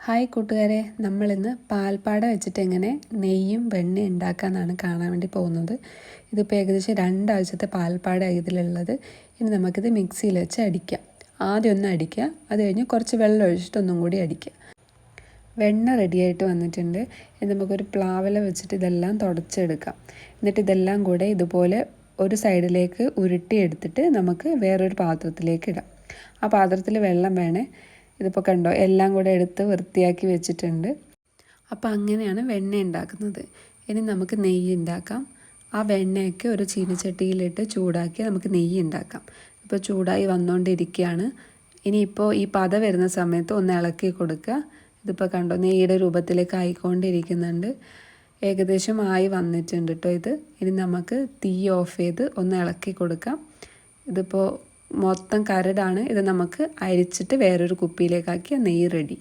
Hi കൂട്ടുകാരെ, നമ്മളിന്ന് പാൽപ്പാട വെച്ചിട്ട് എങ്ങനെ നെയ്യും വെണ്ണയും ഉണ്ടാക്കാമെന്നാണ് കാണാൻ വേണ്ടി പോകുന്നത്. ഇതിപ്പോൾ ഏകദേശം 2 ആഴ്ചത്തെ പാൽപ്പാട ഇതിലുള്ളത്. ഇനി നമുക്കിത് മിക്സിയിൽ വെച്ച് അടിക്കാം. ആദ്യം ഒന്ന് അടിക്കുക, അത് കഴിഞ്ഞ് കുറച്ച് വെള്ളം ഒഴിച്ചിട്ട് ഒന്നും കൂടി അടിക്കുക. വെണ്ണ റെഡിയായിട്ട് വന്നിട്ടുണ്ട്. ഇനി നമുക്കൊരു പ്ലാവില വെച്ചിട്ട് ഇതെല്ലാം തുടച്ചെടുക്കാം. എന്നിട്ട് ഇതെല്ലാം കൂടെ ഇതുപോലെ ഒരു സൈഡിലേക്ക് ഉരുട്ടിയെടുത്തിട്ട് നമുക്ക് വേറൊരു പാത്രത്തിലേക്ക് ഇടാം. ആ പാത്രത്തിൽ വെള്ളം വേണേ. ഇതിപ്പോൾ കണ്ടോ, എല്ലാം കൂടെ എടുത്ത് വൃത്തിയാക്കി വെച്ചിട്ടുണ്ട്. അപ്പോൾ അങ്ങനെയാണ് വെണ്ണ ഉണ്ടാക്കുന്നത്. ഇനി നമുക്ക് നെയ്യ് ഉണ്ടാക്കാം. ആ വെണ്ണയൊക്കെ ഒരു ചീനച്ചട്ടിയിലിട്ട് ചൂടാക്കി നമുക്ക് നെയ്യ് ഉണ്ടാക്കാം. ഇപ്പോൾ ചൂടായി വന്നുകൊണ്ടിരിക്കുകയാണ്. ഇനിയിപ്പോൾ ഈ പത വരുന്ന സമയത്ത് ഒന്ന് ഇളക്കി കൊടുക്കുക. ഇതിപ്പോൾ കണ്ടോ, നെയ്യുടെ രൂപത്തിലേക്ക് ആയിക്കൊണ്ടിരിക്കുന്നുണ്ട്. ഏകദേശം ആയി വന്നിട്ടുണ്ട് കേട്ടോ ഇത്. ഇനി നമുക്ക് തീ ഓഫ് ചെയ്ത് ഒന്ന് ഇളക്കി കൊടുക്കാം. ഇതിപ്പോൾ മൊത്തം കരടാണ്. ഇത് നമുക്ക് അരിച്ചിട്ട് വേറൊരു കുപ്പിയിലേക്കാക്കി നെയ്യ് റെഡി.